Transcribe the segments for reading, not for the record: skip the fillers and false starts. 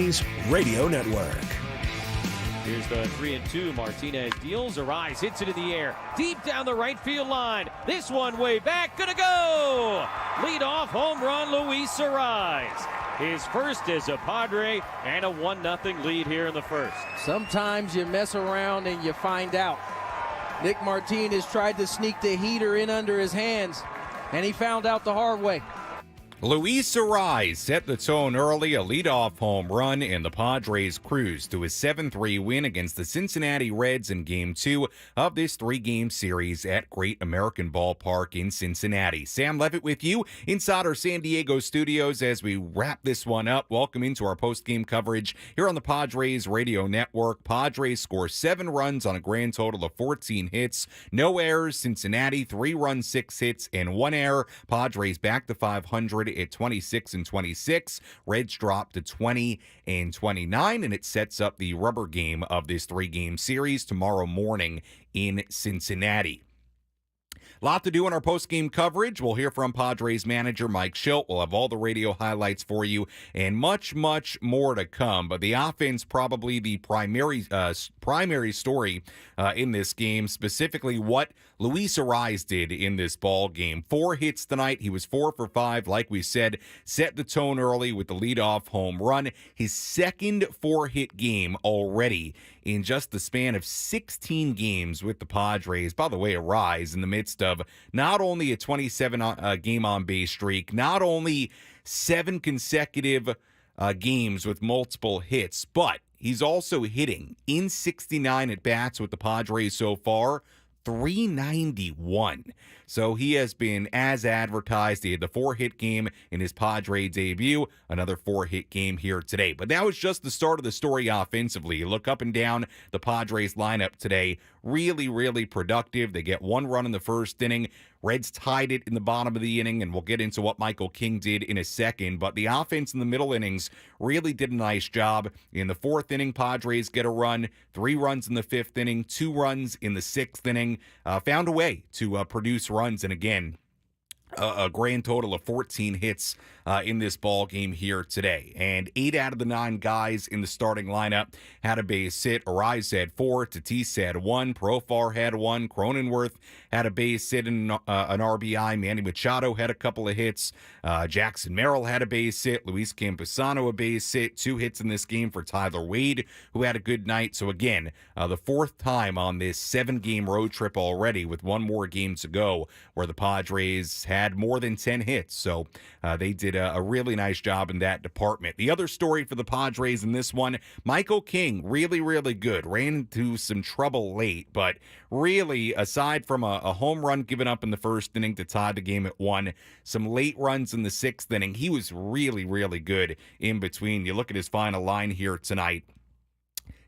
Padres Radio Network. Here's the 3-2. Martinez deals, Arise hits it in the air, deep down the right field line. This one way back, gonna go! Leadoff home run, Luis Arise. His first as a Padre, and a 1-0 lead here in the first. Sometimes you mess around and you find out. Nick Martinez tried to sneak the heater in under his hands, and he found out the hard way. Luis Arise set the tone early, a leadoff home run, and the Padres cruise to a 7-3 win against the Cincinnati Reds in Game 2 of this 3-game series at Great American Ballpark in Cincinnati. Sam Levitt with you inside our San Diego studios as we wrap this one up. Welcome into our post-game coverage here on the Padres Radio Network. Padres score 7 runs on a grand total of 14 hits. No errors. Cincinnati 3 runs, 6 hits, and 1 error. Padres back to 500 at 26-26. Reds drop to 20-29, and it sets up the rubber game of this 3-game series tomorrow morning in Cincinnati. A lot to do in our post-game coverage. We'll hear from Padres manager Mike Shildt. We'll have all the radio highlights for you and much, much more to come. But the offense probably the primary story in this game, specifically what Luis Arise did in this ball game. 4 hits tonight. He was 4 for 5, like we said, set the tone early with the leadoff home run. His second 4-hit game already in just the span of 16 games with the Padres. By the way, Arise in the midst of not only a 27 game on base streak, not only 7 consecutive games with multiple hits, but he's also hitting in 69 at bats with the Padres so far. 391. So he has been as advertised. He had the 4-hit game in his Padre debut, another 4-hit game here today. But that was just the start of the story offensively. You look up and down the Padres lineup today. Really, really productive. They get 1 run in the first inning. Reds tied it in the bottom of the inning, and we'll get into what Michael King did in a second. But the offense in the middle innings really did a nice job. In the 4th inning, Padres get a run, 3 runs in the 5th inning, 2 runs in the 6th inning. Found a way to produce runs, and again, a grand total of 14 hits in this ball game here today. And 8 out of the 9 guys in the starting lineup had a base hit. Arise had 4, Tatis had 1, Profar had 1, Cronenworth had a base hit and an RBI. Manny Machado had a couple of hits. Jackson Merrill had a base hit. Luis Campusano a base hit. 2 hits in this game for Tyler Wade, who had a good night. So again, the 4th time on this 7-game road trip already, with 1 more game to go, where the Padres had more than 10 hits. So they did a really nice job in that department. The other story for the Padres in this one, Michael King, really, really good. Ran into some trouble late, but really, aside from a home run given up in the first inning to tie the game at 1, some late runs in the 6th inning, he was really, really good in between. You look at his final line here tonight.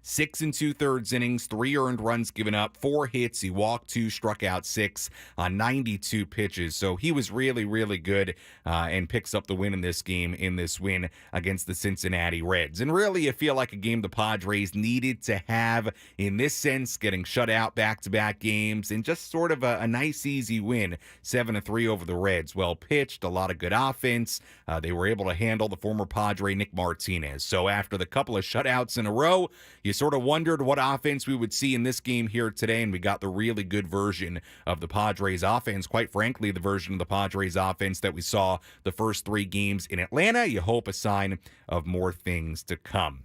6 2/3 innings, 3 earned runs given up, 4 hits. He walked 2, struck out 6 on 92 pitches. So he was really, really good and picks up the win in this game, in this win against the Cincinnati Reds. And really, I feel like a game the Padres needed to have in this sense, getting shut out back-to-back games, and just sort of a nice, easy win, 7-3 over the Reds. Well pitched, a lot of good offense. They were able to handle the former Padre Nick Martinez. So after the couple of shutouts in a row, you sort of wondered what offense we would see in this game here today, and we got the really good version of the Padres offense. Quite frankly, the version of the Padres offense that we saw the first 3 games in Atlanta. You hope a sign of more things to come.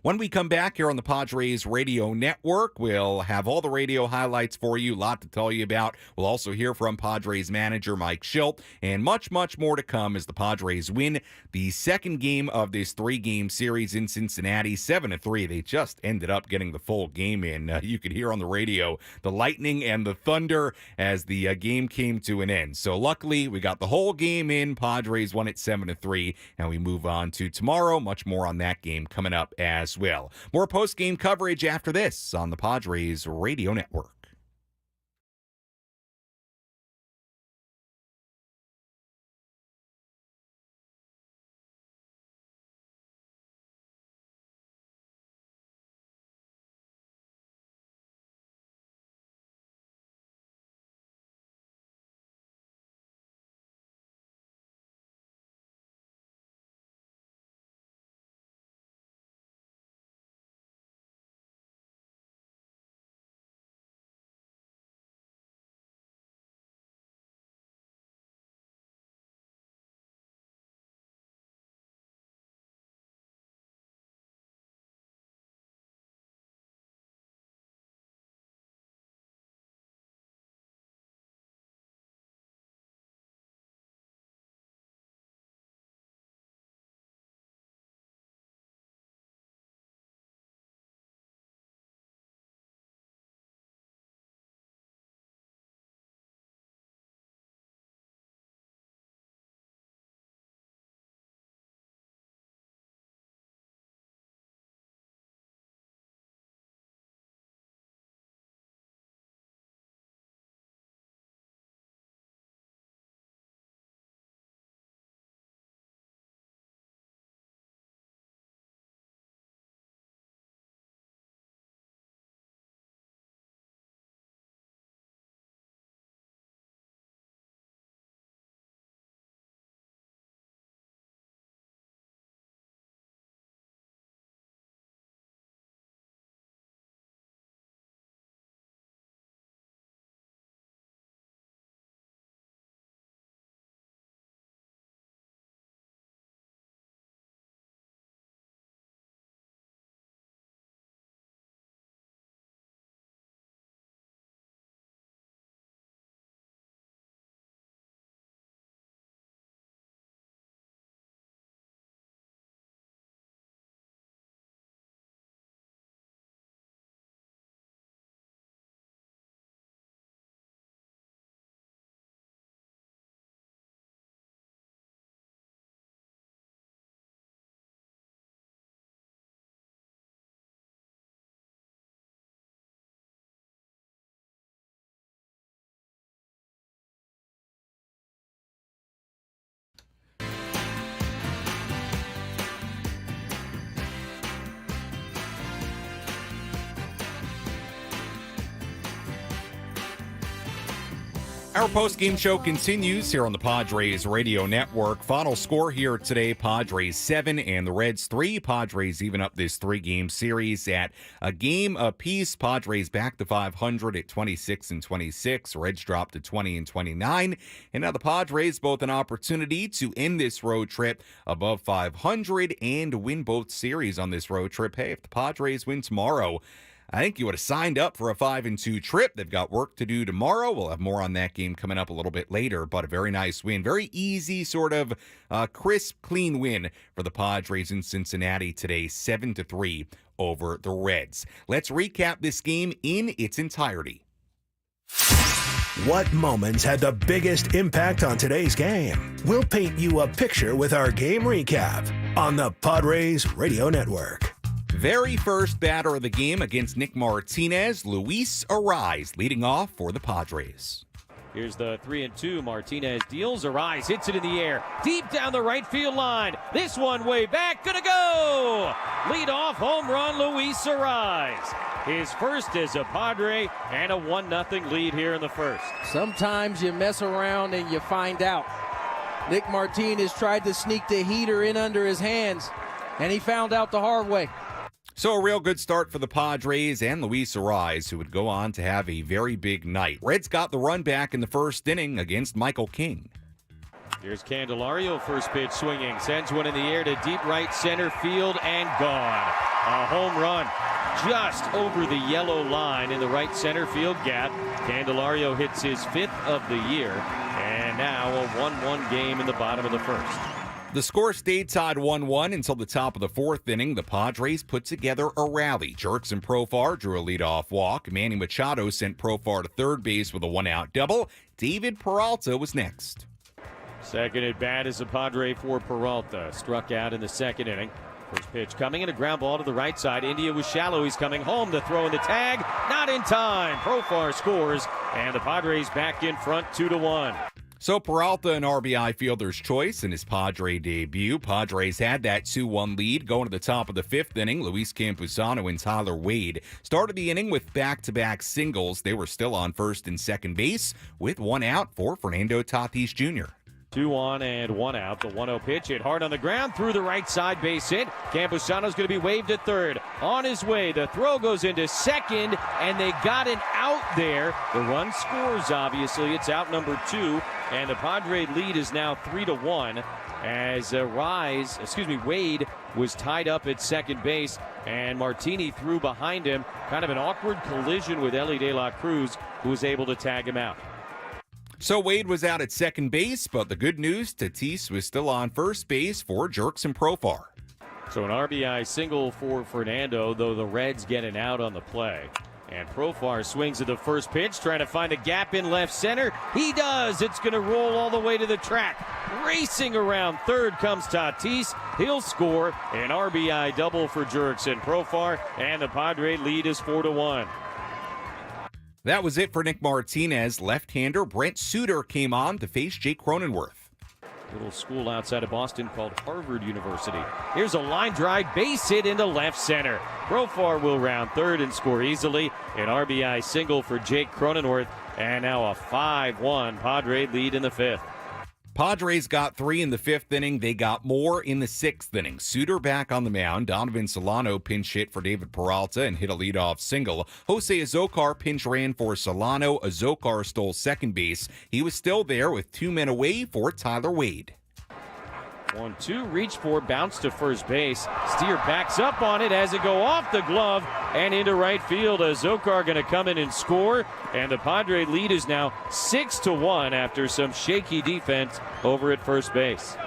When we come back here on the Padres Radio Network, we'll have all the radio highlights for you, a lot to tell you about. We'll also hear from Padres manager Mike Shildt, and much, much more to come as the Padres win the 2nd game of this 3-game series in Cincinnati, 7-3. They just ended up getting the full game in. You could hear on the radio the lightning and the thunder as the game came to an end. So luckily, we got the whole game in. Padres won it 7-3, and we move on to tomorrow. Much more on that game coming up as well. More post-game coverage after this on the Padres Radio Network. Our post-game show continues here on the Padres Radio Network. Final score here today, Padres 7 and the Reds 3. Padres even up this three-game series at a game apiece. Padres back to 500 at 26-26. Reds dropped to 20-29. And now the Padres both an opportunity to end this road trip above 500 and win both series on this road trip. Hey, if the Padres win tomorrow, I think you would have signed up for a 5-2 trip. They've got work to do tomorrow. We'll have more on that game coming up a little bit later, but a very nice win. Very easy, sort of crisp, clean win for the Padres in Cincinnati today, 7-3 over the Reds. Let's recap this game in its entirety. What moments had the biggest impact on today's game? We'll paint you a picture with our game recap on the Padres Radio Network. Very first batter of the game against Nick Martinez, Luis Ariz leading off for the Padres. Here's the 3-2. Martinez deals. Ariz hits it in the air. Deep down the right field line. This one way back. Gonna go! Lead-off home run, Luis Ariz. His first as a Padre and a 1-0 lead here in the first. Sometimes you mess around and you find out. Nick Martinez tried to sneak the heater in under his hands, and he found out the hard way. So a real good start for the Padres and Luis Ariz, who would go on to have a very big night. Reds got the run back in the first inning against Michael King. Here's Candelario, first pitch swinging, sends one in the air to deep right center field and gone. A home run just over the yellow line in the right center field gap. Candelario hits his 5th of the year, and now a 1-1 game in the bottom of the first. The score stayed tied 1-1 until the top of the 4th inning. The Padres put together a rally. Jurickson Profar drew a leadoff walk. Manny Machado sent Profar to third base with a 1-out double. David Peralta was next. Second at bat is a Padre for Peralta. Struck out in the second inning. First pitch coming in, a ground ball to the right side. India was shallow. He's coming home. The throw in the tag. Not in time. Profar scores, and the Padres back in front 2-1. So Peralta an RBI fielder's choice in his Padre debut. Padres had that 2-1 lead going to the top of the 5th inning. Luis Campusano and Tyler Wade started the inning with back-to-back singles. They were still on first and second base with 1 out for Fernando Tatis Jr. 2 on and 1 out. The 1-0 pitch hit hard on the ground through the right side, base hit. Campusano's going to be waved at third. On his way, the throw goes into second, and they got an out there. The run scores, obviously. It's out number 2, and the Padre lead is now 3-1 as Wade was tied up at second base, and Martini threw behind him. Kind of an awkward collision with Elly De La Cruz, who was able to tag him out. So Wade was out at second base, but the good news, Tatis was still on first base for Jurickson Profar. So an RBI single for Fernando, though the Reds get an out on the play. And Profar swings at the first pitch, trying to find a gap in left center. He does. It's going to roll all the way to the track. Racing around third comes Tatis. He'll score an RBI double for Jurickson Profar, and the Padre lead is 4-1. That was it for Nick Martinez. Left-hander Brent Suter came on to face Jake Cronenworth. Little school outside of Boston called Harvard University. Here's a line drive, base hit into left center. Profar will round third and score easily. An RBI single for Jake Cronenworth, and now a 5-1 Padre lead in the 5th. Padres got 3 in the 5th inning. They got more in the 6th inning. Suter back on the mound. Donovan Solano pinch hit for David Peralta and hit a leadoff single. Jose Azocar pinch ran for Solano. Azocar stole second base. He was still there with 2 men away for Tyler Wade. 1-2, reach for, bounce to first base. Steer backs up on it as it go off the glove and into right field. Azocar going to come in and score, and the Padre lead is now 6-1 after some shaky defense over at first base.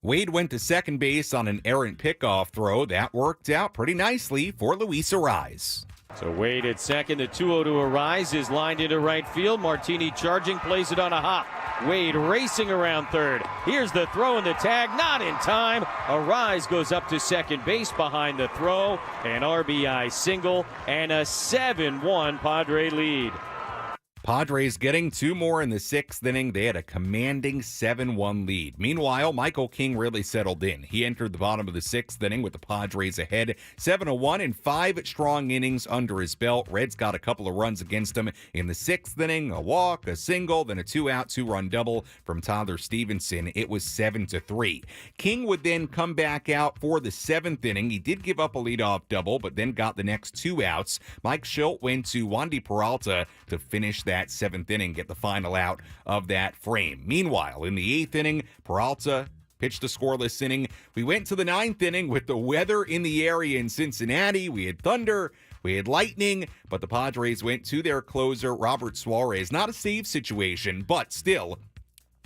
Wade went to second base on an errant pickoff throw. That worked out pretty nicely for Luis Ariz. So Wade at second, the 2-0 to Ariz is lined into right field. Martini charging, plays it on a hop. Wade racing around third. Here's the throw and the tag, not in time. Ariz goes up to second base behind the throw. An RBI single and a 7-1 Padre lead. Padres getting two more in the sixth inning. They had a commanding 7-1 lead. Meanwhile, Michael King really settled in. He entered the bottom of the sixth inning with the Padres ahead 7-1 and 5 strong innings under his belt. Reds got a couple of runs against him in the sixth inning, a walk, a single, then a 2-out, 2-run double from Tyler Stevenson. It was 7-3. King would then come back out for the seventh inning. He did give up a leadoff double, but then got the next 2 outs. Mike Shildt went to Wandy Peralta to finish that seventh inning, get the final out of that frame. Meanwhile, in the eighth inning, Peralta pitched a scoreless inning. We went to the ninth inning with the weather in the area in Cincinnati. We had thunder, we had lightning, but the Padres went to their closer, Robert Suarez. Not a save situation, but still,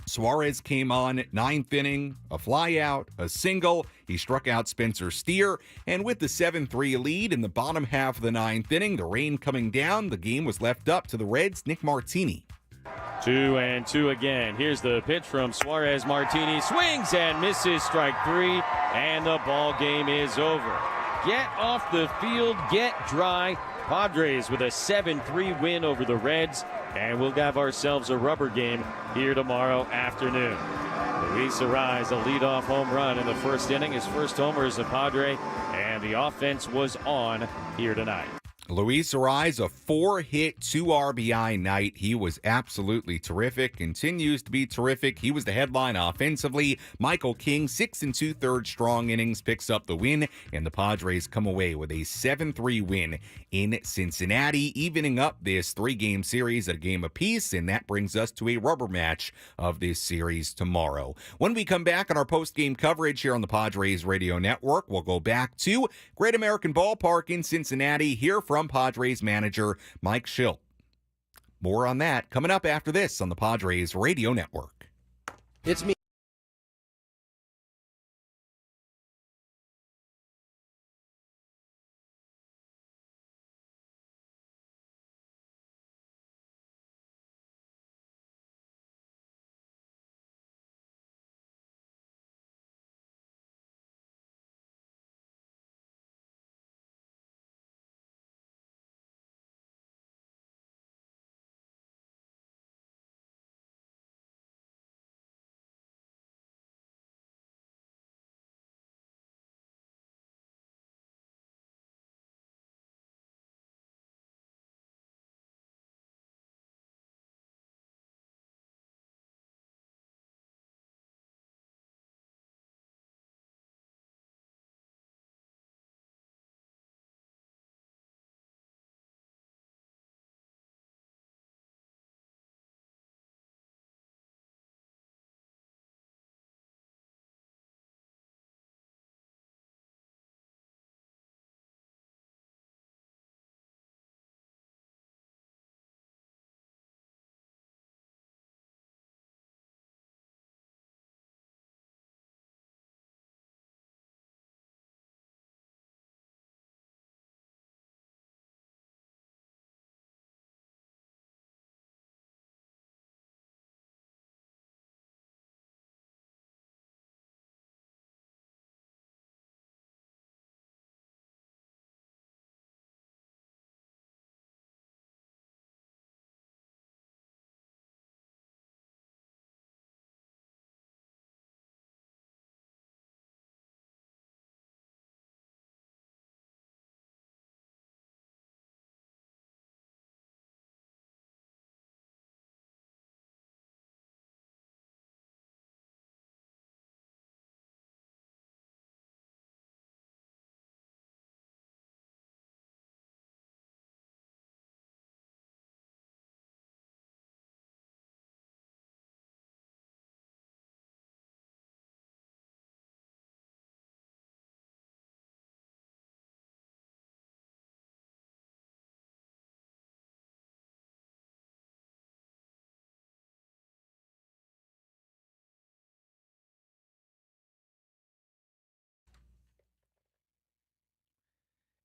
Suarez came on ninth inning, a flyout, a single. He struck out Spencer Steer, and with the 7-3 lead in the bottom half of the ninth inning, the rain coming down, the game was left up to the Reds' Nick Martini. 2-2 again. Here's the pitch from Suarez. Martini swings and misses, strike 3, and the ball game is over. Get off the field, get dry. Padres with a 7-3 win over the Reds, and we'll have ourselves a rubber game here tomorrow afternoon. Luis Arraez, a leadoff home run in the first inning. His first homer as a Padre, and the offense was on here tonight. Luis Arraez, a 4-hit, 2 RBI night. He was absolutely terrific, continues to be terrific. He was the headline offensively. Michael King, 6 2/3 strong innings, picks up the win, and the Padres come away with a 7-3 win in Cincinnati, evening up this 3-game series at a game apiece, and that brings us to a rubber match of this series tomorrow. When we come back on our post-game coverage here on the Padres Radio Network, we'll go back to Great American Ballpark in Cincinnati, hear from Padres manager Mike Shildt. More on that coming up after this on the Padres Radio Network. It's me.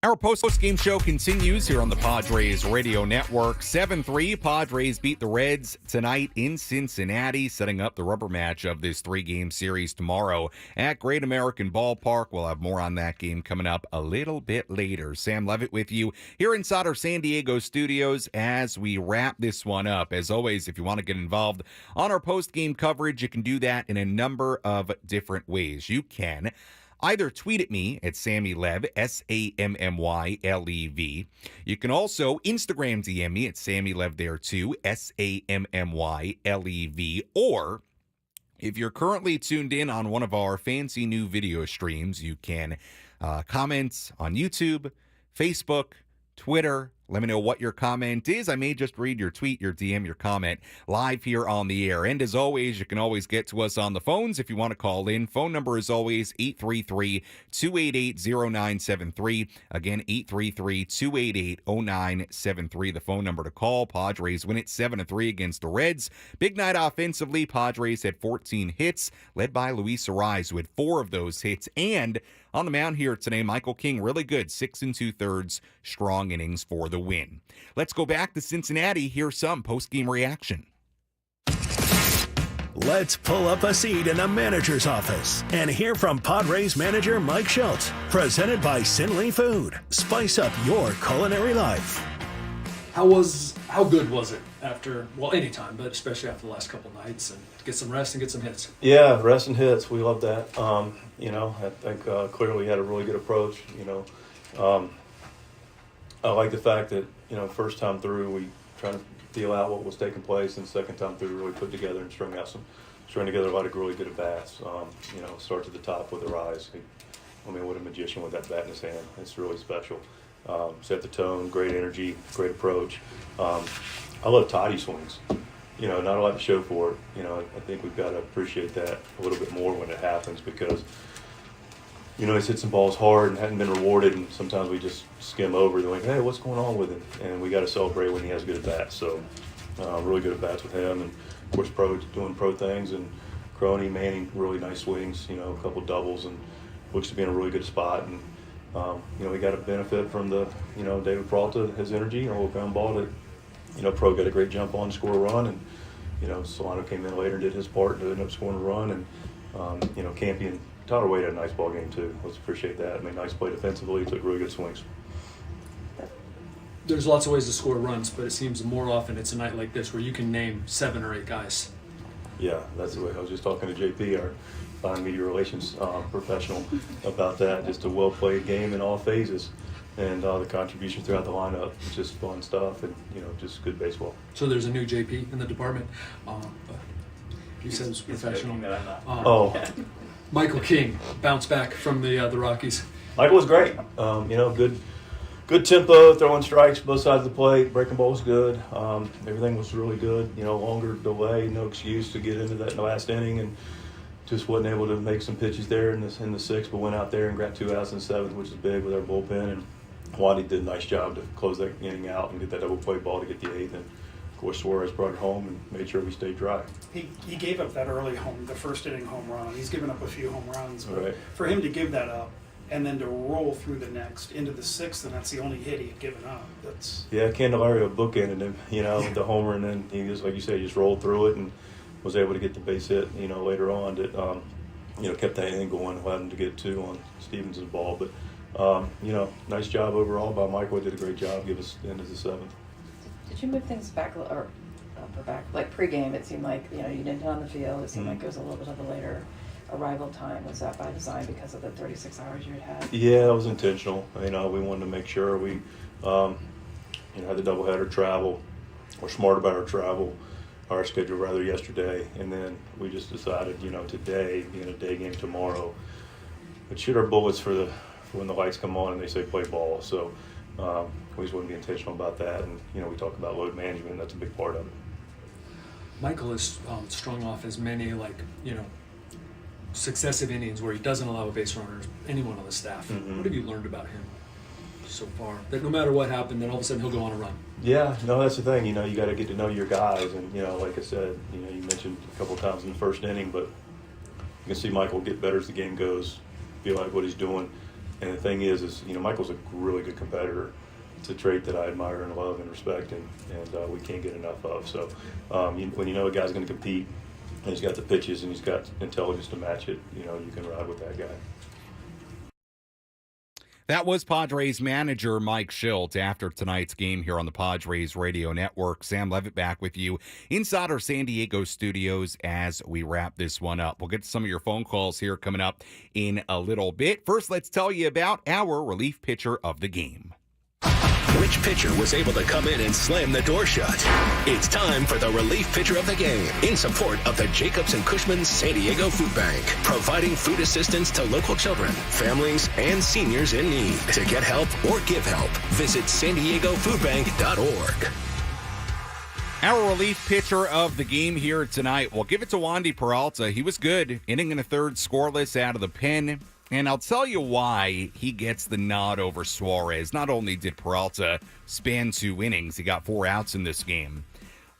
Our post-game show continues here on the Padres Radio Network. 7-3, Padres beat the Reds tonight in Cincinnati, setting up the rubber match of this 3-game series tomorrow at Great American Ballpark. We'll have more on that game coming up a little bit later. Sam Levitt with you here inside our San Diego studios as we wrap this one up. As always, if you want to get involved on our post-game coverage, you can do that in a number of different ways. You can either tweet at me at SammyLev, SammyLev. You can also Instagram DM me at SammyLev there too, SammyLev. Or if you're currently tuned in on one of our fancy new video streams, you can comment on YouTube, Facebook, Twitter. Let me know what your comment is. I may just read your tweet, your DM, your comment live here on the air. And as always, you can always get to us on the phones if you want to call in. Phone number is always 833-288-0973. Again, 833-288-0973. The phone number to call. Padres win it 7-3 against the Reds. Big night offensively. Padres had 14 hits, led by Luis Arise, who had 4 of those hits. And on the mound here today, Michael King, really good, 6 2/3 strong innings for the win. Let's go back to Cincinnati. Here's some post-game reaction. Let's pull up a seat in the manager's office and hear from Padres manager Mike Shildt. Presented by Sinley Food. Spice up your culinary life. How good was it after, well, anytime, but especially after the last couple nights, and get some rest and get some hits? Yeah, rest and hits. We love that. I think clearly we had a really good approach. I like the fact that, first time through we trying to feel out what was taking place, and second time through really put together and string together a lot of really good at-bats. Start to the top with Arise. What a magician with that bat in his hand. It's really special. Set the tone, great energy, great approach. I love tidy swings. Not a lot to show for it. I think we've got to appreciate that a little bit more when it happens, because he's hit some balls hard and hadn't been rewarded, and sometimes we just skim over. They're like, hey, what's going on with him? And we got to celebrate when he has good at-bats. So really good at-bats with him, and of course doing pro things, and Crony, Manning, really nice swings, a couple doubles, and looks to be in a really good spot. And we got to benefit from the, David Peralta, his energy, and a little ground ball that, Pro got a great jump on to score a run, and, Solano came in later and did his part to end up scoring a run, and, Campy and Tyler Wade had a nice ball game too. Let's appreciate that. Nice play defensively, took really good swings. There's lots of ways to score runs, but it seems more often it's a night like this where you can name 7 or 8 guys. Yeah, that's the way. I was just talking to JP, our fine media relations professional, about that. Just a well-played game in all phases, and the contribution throughout the lineup. Just fun stuff, and just good baseball. So there's a new JP in the department. You said it's professional. Michael King bounced back from the Rockies. Michael was great. Good tempo, throwing strikes both sides of the plate. Breaking ball was good. Everything was really good. Longer delay, no excuse to get into that in the last inning, and just wasn't able to make some pitches there in the 6th, but went out there and grabbed 2 outs in the 7th, which is big with our bullpen. And Waddy did a nice job to close that inning out and get that double play ball to get the 8th. And of course, Suarez brought it home and made sure we stayed dry. He gave up that early the first inning home run. He's given up a few home runs, but right. For him to give that up and then to roll through the next into the 6th, and that's the only hit he had given up. Candelario bookended him, with the homer, and then he just, like you said, just rolled through it and was able to get the base hit, later on. That kept that inning going, allowed him to get 2 on Stevenson's ball. But nice job overall by Michael. Did a great job. Give us the end of the 7th. Did you move things back like pregame? It seemed like you didn't hit on the field. It seemed like it was a little bit of a later arrival time. Was that by design because of the 36 hours you had? Yeah, it was intentional. We wanted to make sure we, had the doubleheader travel. We're smart about our travel, our schedule rather yesterday, and then we just decided, today being a day game tomorrow, we'd shoot our bullets for when the lights come on and they say play ball. So. We just want to be intentional about that, and we talk about load management. That's a big part of it. Michael has strung off as many successive innings where he doesn't allow a base runner, anyone on the staff. Mm-hmm. What have you learned about him so far? That no matter what happened, then all of a sudden he'll go on a run. Yeah, no, that's the thing. You got to get to know your guys, and like I said, you mentioned a couple of times in the first inning, but you can see Michael get better as the game goes. Feel like what he's doing. And the thing is Michael's a really good competitor. It's a trait that I admire and love and respect, and we can't get enough of. So when you know a guy's going to compete, and he's got the pitches and he's got intelligence to match it, you can ride with that guy. That was Padres manager Mike Shildt after tonight's game here on the Padres Radio Network. Sam Levitt back with you inside our San Diego studios as we wrap this one up. We'll get to some of your phone calls here coming up in a little bit. First, let's tell you about our relief pitcher of the game. Which pitcher was able to come in and slam the door shut? It's time for the relief pitcher of the game in support of the Jacobs and Cushman San Diego Food Bank, providing food assistance to local children, families, and seniors in need. To get help or give help, visit SanDiegoFoodBank.org. Our relief pitcher of the game here tonight, we'll give it to Wandy Peralta. He was good, inning in the third, scoreless out of the pen. And I'll tell you why he gets the nod over Suarez. Not only did Peralta span 2 innings, he got 4 outs in this game.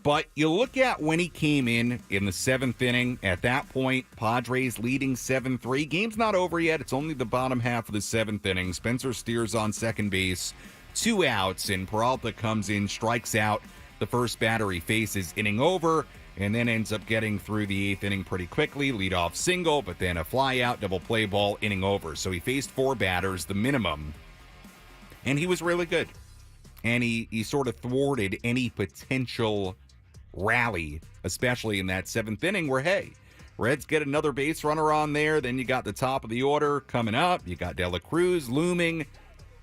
But you look at when he came in the 7th inning. At that point, Padres leading 7-3. Game's not over yet. It's only the bottom half of the 7th inning. Spencer Steers on second base, 2 outs, and Peralta comes in, strikes out the first batter he faces, inning over, and then ends up getting through the 8th inning pretty quickly. Leadoff single, but then a fly out, double play ball, inning over. So he faced 4 batters, the minimum, and he was really good. And he sort of thwarted any potential rally, especially in that 7th inning where, hey, Reds get another base runner on there. Then you got the top of the order coming up. You got De La Cruz looming.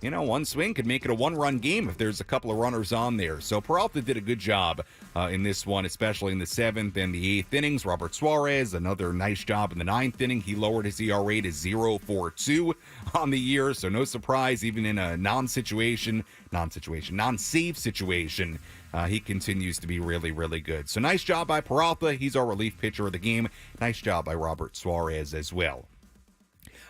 One swing could make it a 1-run game if there's a couple of runners on there. So Peralta did a good job in this one, especially in the 7th and the 8th innings. Robert Suarez, another nice job in the 9th inning. He lowered his ERA to 0.42 on the year, so no surprise, even in a non-save situation, he continues to be really, really good. So nice job by Peralta. He's our relief pitcher of the game. Nice job by Robert Suarez as well.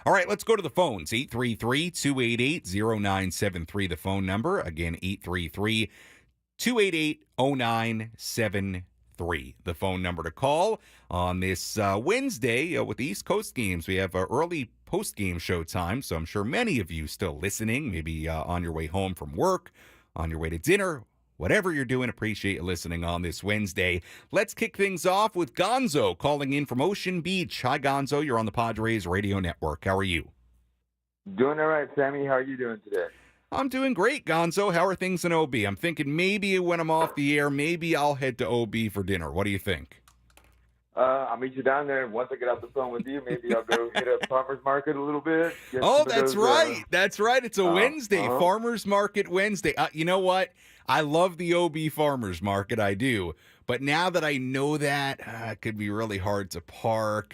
All right, let's go to the phones. 833-288-0973, the phone number. Again, 833-288-0973, the phone number to call on this Wednesday with the East Coast games. We have early post-game show time, so I'm sure many of you still listening, maybe on your way home from work, on your way to dinner, whatever you're doing. Appreciate you listening on this Wednesday. Let's kick things off with Gonzo calling in from Ocean Beach. Hi, Gonzo. You're on the Padres Radio Network. How are you? Doing all right, Sammy. How are you doing today? I'm doing great, Gonzo. How are things in OB? I'm thinking maybe when I'm off the air, maybe I'll head to OB for dinner. What do you think? I'll meet you down there. Once I get off the phone with you, maybe I'll go hit a farmer's market a little bit. That's right. That's right. It's a Wednesday, Farmer's Market Wednesday. You know what? I love the OB Farmer's Market. I do. But now that I know that, it could be really hard to park.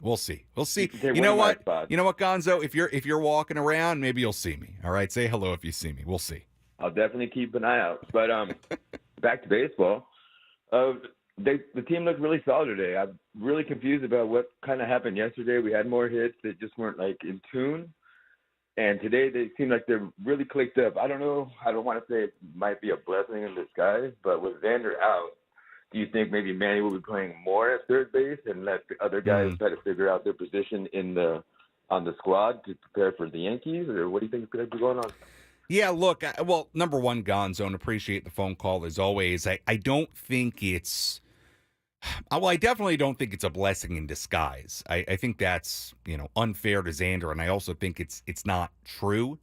We'll see. We'll see. You know what? You know what, Gonzo? If you're walking around, maybe you'll see me. All right? Say hello if you see me. We'll see. I'll definitely keep an eye out. But back to baseball. The team looked really solid today. I'm really confused about what kind of happened yesterday. We had more hits that just weren't in tune. And today they seem like they're really clicked up. I don't know. I don't want to say it might be a blessing in disguise, but with Xander out, do you think maybe Manny will be playing more at third base and let the other guys try to figure out their position on the squad to prepare for the Yankees? Or what do you think is going to be going on? Yeah, look, well, number one, Gonzo, and appreciate the phone call as always. I don't think it's I definitely don't think it's a blessing in disguise. I think that's, unfair to Xander, and I also think it's not true.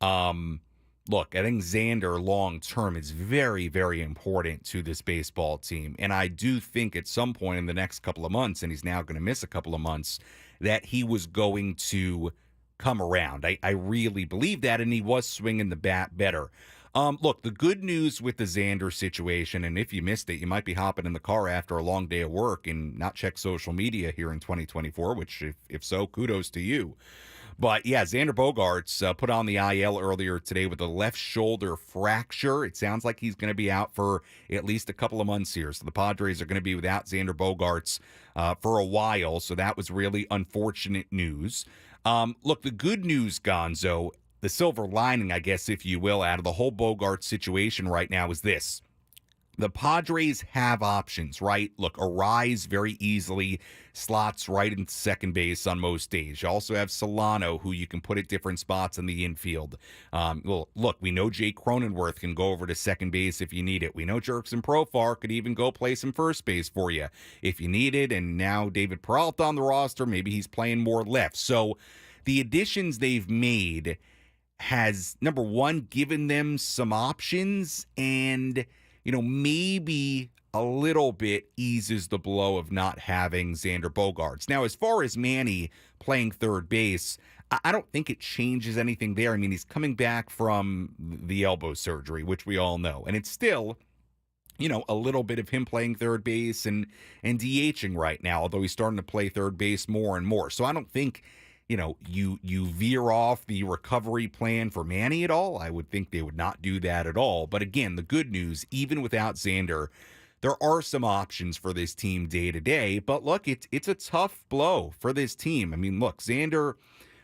Look, I think Xander long-term is very, very important to this baseball team, and I do think at some point in the next couple of months, and he's now going to miss a couple of months, that he was going to come around. I really believe that, and he was swinging the bat better. Look, the good news with the Xander situation, and if you missed it, you might be hopping in the car after a long day of work and not check social media here in 2024, which, if so, kudos to you. But, yeah, Xander Bogaerts put on the IL earlier today with a left shoulder fracture. It sounds like he's going to be out for at least a couple of months here. So the Padres are going to be without Xander Bogaerts for a while. So that was really unfortunate news. Look, the good news, Gonzo, the silver lining, I guess, if you will, out of the whole Bogaerts situation right now is this. the Padres have options, right? Look, Arise very easily slots right into second base on most days. You also have Solano, who you can put at different spots in the infield. Well, look, we know Jake Cronenworth can go over to second base if you need it. We know Jerkson Profar could even go play some first base for you if you need it. And now David Peralta on the roster, maybe he's playing more left. So the additions they've made has, number one, given them some options, and maybe a little bit eases the blow of not having Xander Bogaerts. Now, as far as Manny playing third base, I don't think it changes anything there. I mean, he's coming back from the elbow surgery, which we all know, and it's still a little bit of him playing third base and DHing right now, although he's starting to play third base more and more. So I don't think you veer off the recovery plan for Manny at all. I would think they would not do that at all. But again, the good news, even without Xander, there are some options for this team day to day. But look, it's a tough blow for this team. I mean, look, Xander,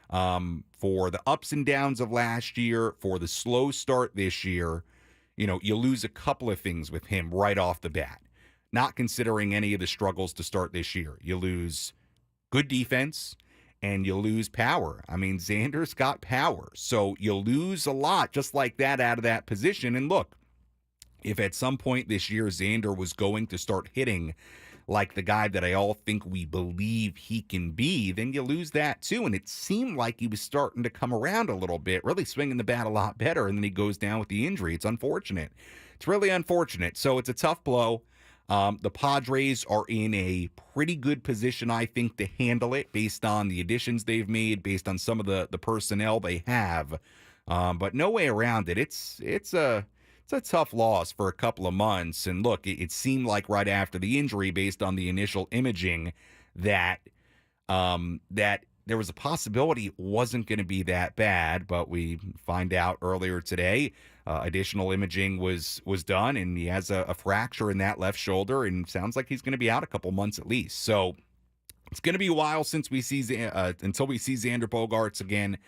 for the ups and downs of last year, for the slow start this year, you lose a couple of things with him right off the bat. Not considering any of the struggles to start this year. You lose good defense, and you lose power. I mean, Xander's got power. So you lose a lot just like that out of that position. And look, if at some point this year Xander was going to start hitting like the guy that I all think we believe he can be, then you lose that too. And it seemed like he was starting to come around a little bit, really swinging the bat a lot better, and then he goes down with the injury. It's unfortunate. It's really unfortunate. So it's a tough blow. The Padres are in a pretty good position, I think, to handle it based on the additions they've made, based on some of the personnel they have. But no way around it. It's a tough loss for a couple of months. And look, it seemed like right after the injury, based on the initial imaging, that there was a possibility it wasn't going to be that bad. But we find out earlier today, additional imaging was done, and he has a fracture in that left shoulder, and sounds like he's going to be out a couple months at least. So it's going to be a while until we see Xander Bogaerts again.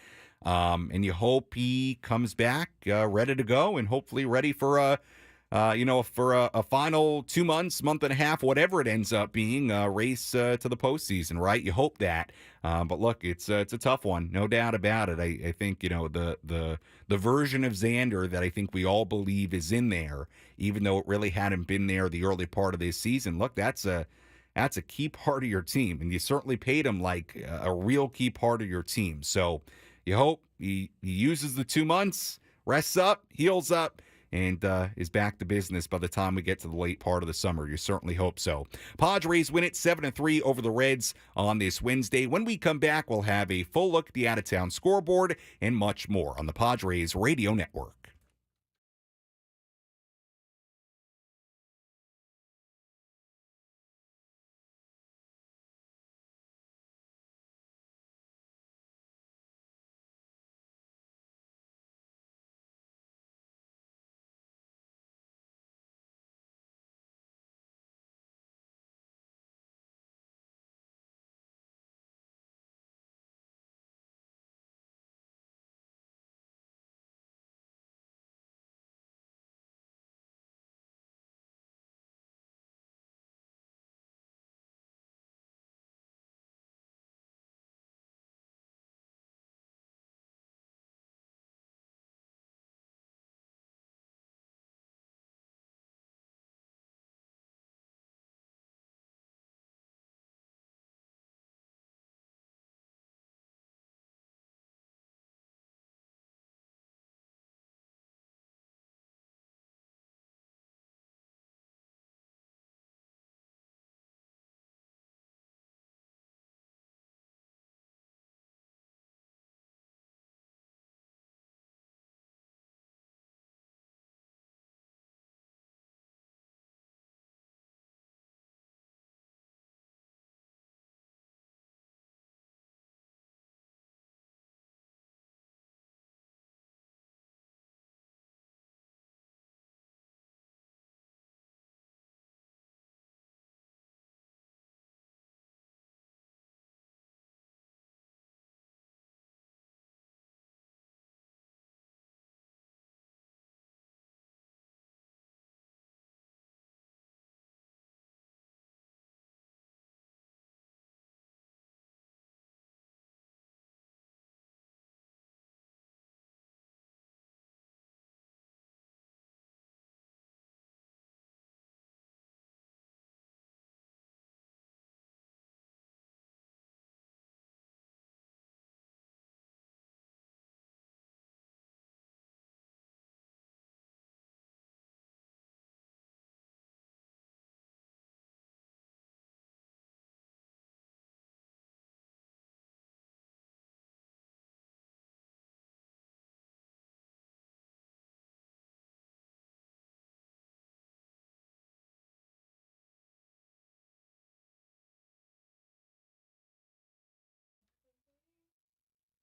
And you hope he comes back ready to go, and hopefully ready for a final 2 months, month and a half, whatever it ends up being, race to the postseason, right? You hope that. But look, it's a tough one, no doubt about it. I think the version of Xander that I think we all believe is in there, even though it really hadn't been there the early part of this season. Look, that's a key part of your team, and you certainly paid him like a real key part of your team. So you hope he uses the 2 months, rests up, heals up, and is back to business by the time we get to the late part of the summer. You certainly hope so. Padres win it 7-3 over the Reds on this Wednesday. When we come back, we'll have a full look at the out-of-town scoreboard and much more on the Padres Radio Network.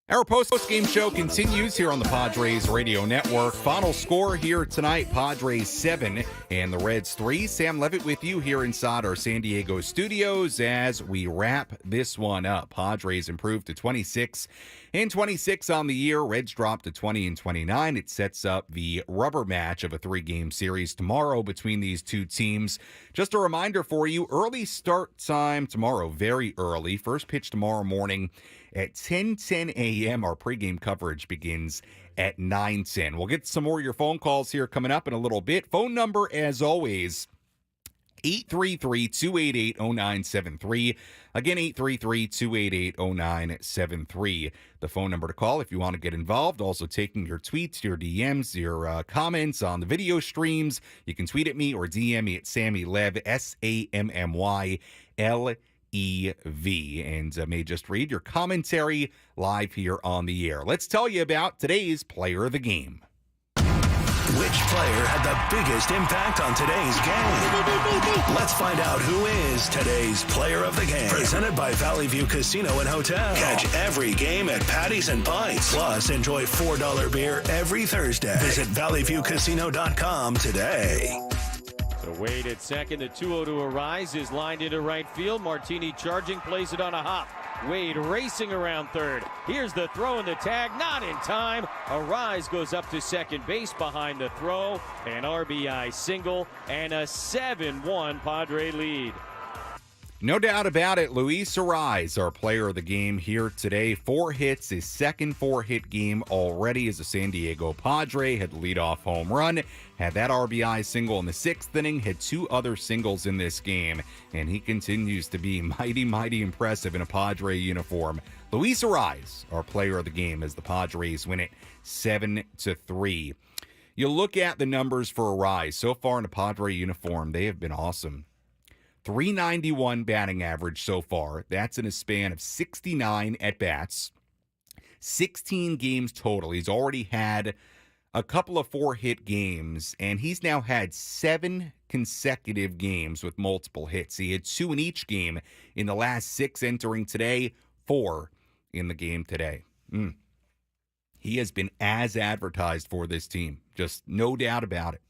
Our post-game show continues here on the Padres Radio Network. Final score here tonight, Padres 7 and the Reds 3. Sam Levitt with you here inside our San Diego studios as we wrap this one up. Padres improved to 26-26 on the year. Reds dropped to 20-29. It sets up the rubber match of a 3-game series tomorrow between these two teams. Just a reminder for you, early start time tomorrow, very early. First pitch tomorrow morning at 10:10 a.m. Our pregame coverage begins at 9:10. We'll get some more of your phone calls here coming up in a little bit. Phone number, as always, 833-288-0973. Again, 833-288-0973. The phone number to call if you want to get involved. Also taking your tweets, your DMs, your comments on the video streams. You can tweet at me or DM me at Sammy Lev, SAMMYLEV. And may just read your commentary live here on the air. Let's tell you about today's player of the game. Which player had the biggest impact on today's game? Let's find out who is today's player of the game. Presented by Valley View Casino and Hotel. Catch every game at Patties and Pints. Plus, enjoy $4 beer every Thursday. Visit valleyviewcasino.com today. So Wade at second. The 2-0 to Arise is lined into right field. Martini charging, plays it on a hop. Wade racing around third. Here's the throw and the tag, not in time. Arise goes up to second base behind the throw. An RBI single and a 7-1 Padre lead. No doubt about it, Luis Arise, our player of the game here today. 4 hits, his second 4-hit game already as a San Diego Padre. Had the leadoff home run, had that RBI single in the 6th inning, had 2 other singles in this game, and he continues to be mighty, mighty impressive in a Padre uniform. Luis Arise, our player of the game, as the Padres win it 7-3. You look at the numbers for Arise. So far in a Padre uniform, they have been awesome. 391 batting average so far. That's in a span of 69 at-bats. 16 games total. He's already had a couple of 4-hit games, and he's now had 7 consecutive games with multiple hits. He had 2 in each game in the last 6 entering today, 4 in the game today. He has been as advertised for this team. Just no doubt about it.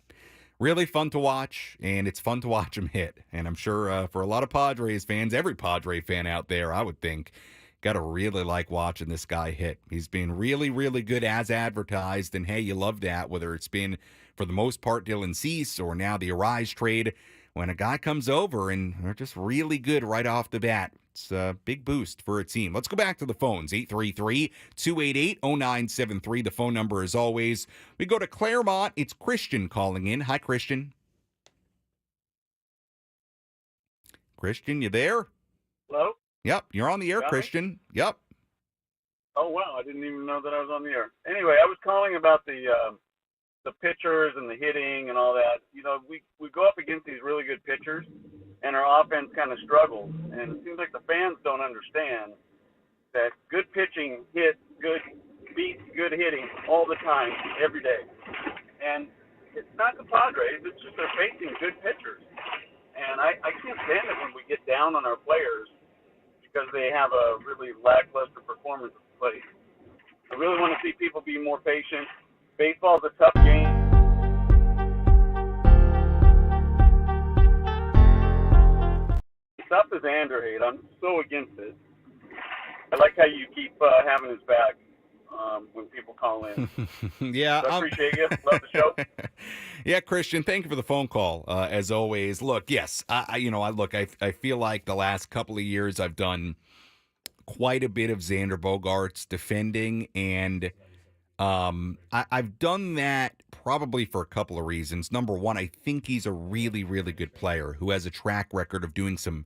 Really fun to watch, and it's fun to watch him hit. And I'm sure for a lot of Padres fans, every Padre fan out there, I would think, got to really like watching this guy hit. He's been really, really good as advertised, and hey, you love that, whether it's been, for the most part, Dylan Cease or now the Arise trade. When a guy comes over and they're just really good right off the bat, it's a big boost for a team. Let's go back to the phones. 833-288-0973. The phone number as always. We go to Claremont. It's Christian calling in. Hi, Christian. Christian, you there? Hello? Yep, you're on the air, Christian. Yep. Oh, wow. I didn't even know that I was on the air. Anyway, I was calling about the pitchers and the hitting and all that. You know, we go up against these really good pitchers, and our offense kind of struggles. And it seems like the fans don't understand that good pitching beats good hitting all the time, every day. And it's not the Padres. It's just they're facing good pitchers. And I can't stand it when we get down on our players because they have a really lackluster performance at the plate. I really want to see people be more patient. Baseball's a tough game. Tough as Andrew hate. I'm so against it. I like how you keep having his back when people call in. Yeah, so I appreciate you. Love the show. Yeah, Christian, thank you for the phone call. As always, look, yes, I feel like the last couple of years I've done quite a bit of Xander Bogaerts defending, and I've done that probably for a couple of reasons. Number one, I think he's a really, really good player who has a track record of doing some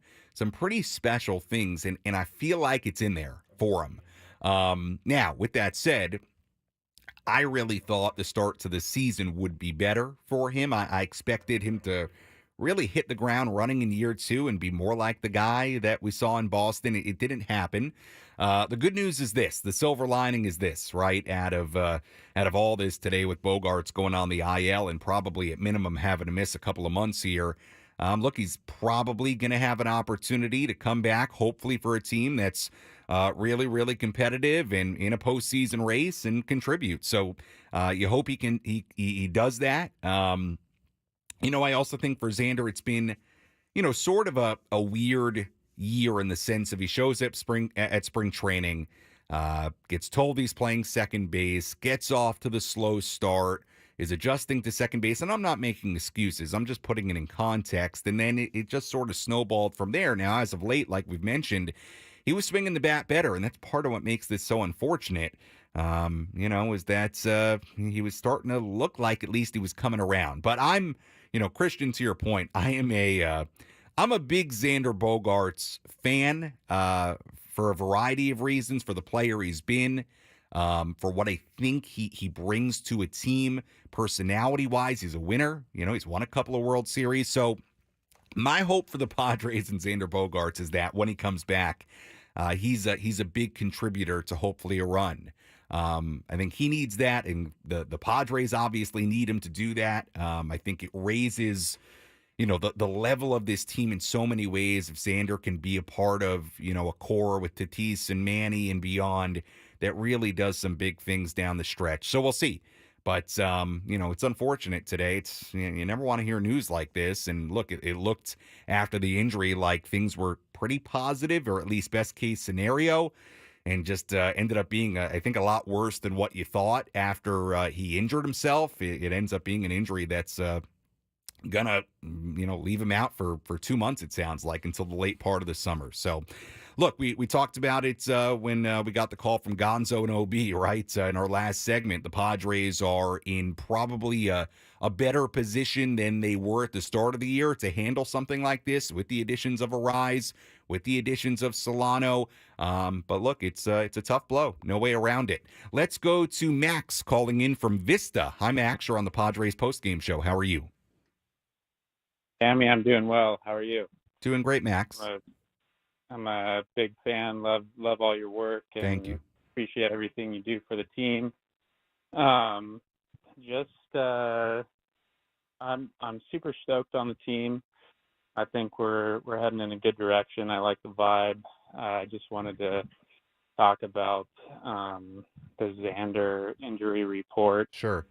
pretty special things, and I feel like it's in there for him. Now, with that said, I really thought the start to the season would be better for him. I expected him to really hit the ground running in year 2 and be more like the guy that we saw in Boston. It didn't happen. The good news is this. The silver lining is this, right? Out of all this today with Bogaerts going on the IL and probably at minimum having to miss a couple of months here, look, he's probably going to have an opportunity to come back, hopefully for a team that's really, really competitive and in a postseason race and contribute. So you hope he does that. I also think for Xander, it's been, sort of a weird year in the sense of he shows up at spring training, gets told he's playing second base, gets off to the slow start, is adjusting to second base. And I'm not making excuses. I'm just putting it in context. And then it just sort of snowballed from there. Now, as of late, like we've mentioned, he was swinging the bat better. And that's part of what makes this so unfortunate, is that he was starting to look like at least he was coming around. But I'm, Christian, to your point, I'm a big Xander Bogaerts fan for a variety of reasons, for the player he's been, for what I think he brings to a team personality-wise. He's a winner. He's won a couple of World Series. So my hope for the Padres and Xander Bogaerts is that when he comes back, he's a big contributor to hopefully a run. I think he needs that, and the Padres obviously need him to do that. I think it raises, the level of this team in so many ways. If Xander can be a part of, a core with Tatis and Manny and beyond, that really does some big things down the stretch. So we'll see. But, it's unfortunate today. You never want to hear news like this. And look, it looked after the injury like things were pretty positive, or at least best case scenario, and just ended up being, I think, a lot worse than what you thought after he injured himself. It ends up being an injury that's gonna, leave him out for 2 months, it sounds like, until the late part of the summer. So, look, we talked about it when we got the call from Gonzo and OB, right? In our last segment, the Padres are in probably a better position than they were at the start of the year to handle something like this, with the additions of Arise, with the additions of Solano. But look, it's a tough blow. No way around it. Let's go to Max calling in from Vista. Hi, Max. You're on the Padres postgame show. How are you? Sammy, I'm doing well. How are you? Doing great, Max. I'm a big fan. Love all your work. And thank you. Appreciate everything you do for the team. I'm super stoked on the team. I think we're heading in a good direction. I like the vibe. I just wanted to talk about the Xander injury report. Sure.